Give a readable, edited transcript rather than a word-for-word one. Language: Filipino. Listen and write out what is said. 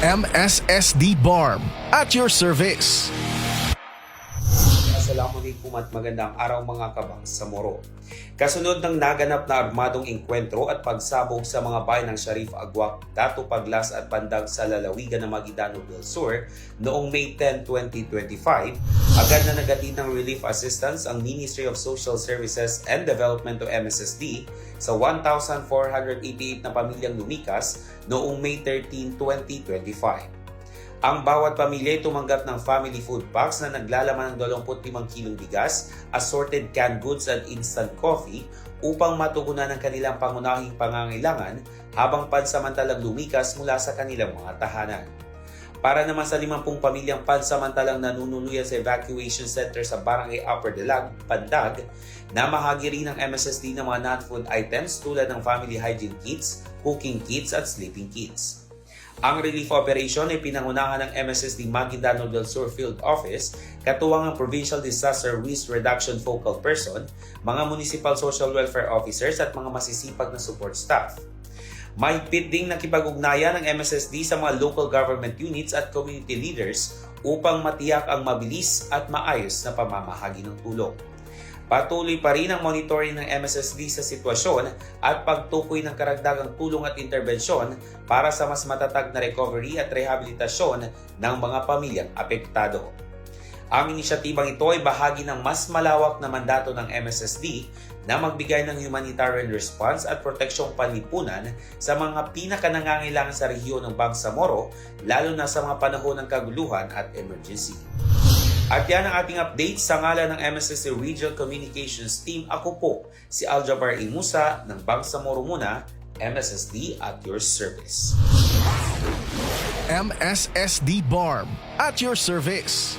MSSD BARM at your service. Assalamualaikum at magandang araw mga kabangsamoro. Kasunod ng naganap na armadong engkwentro at pagsabog sa mga bayan ng Sharif Agwak, Dato Paglas at Bandag sa lalawigan ng Maguindanao del Sur noong May 10, 2025, agad na nagatid ng relief assistance ang Ministry of Social Services and Development o MSSD sa 1,488 na pamilyang lumikas noong May 13, 2025. Ang bawat pamilya ay tumanggap ng family food packs na naglalaman ng 25 kilong bigas, assorted canned goods at instant coffee upang matugunan ang kanilang pangunahing pangangailangan habang pansamantalang lumikas mula sa kanilang mga tahanan. Para naman sa 50 pamilyang pansamantalang nanunuluyan sa evacuation center sa Barangay Upper Dalag, Bandag, namahagi rin ng MSSD ng mga non-food items tulad ng family hygiene kits, cooking kits at sleeping kits. Ang relief operation ay pinangunahan ng MSSD Maguindanao del Sur Field Office, katuwang ang Provincial Disaster Risk Reduction Focal Person, mga Municipal Social Welfare Officers at mga masisipag na support staff. Mahigpit ding nakipag-ugnayan ng MSSD sa mga local government units at community leaders upang matiyak ang mabilis at maayos na pamamahagi ng tulong. Patuloy pa rin ang monitoring ng MSSD sa sitwasyon at pagtukoy ng karagdagang tulong at interbensyon para sa mas matatag na recovery at rehabilitasyon ng mga pamilyang apektado. Ang inisyatibang ito ay bahagi ng mas malawak na mandato ng MSSD na magbigay ng humanitarian response at proteksyong panlipunan sa mga pinakanangangailangan sa rehiyon ng Bangsamoro, lalo na sa mga panahon ng kaguluhan at emergency. At yan ang ating update sa ngalan ng MSSD Regional Communications Team. Ako po si Aljabar Imusa ng Bangsamoro Muna, MSSD at your service. MSSD BARM at your service.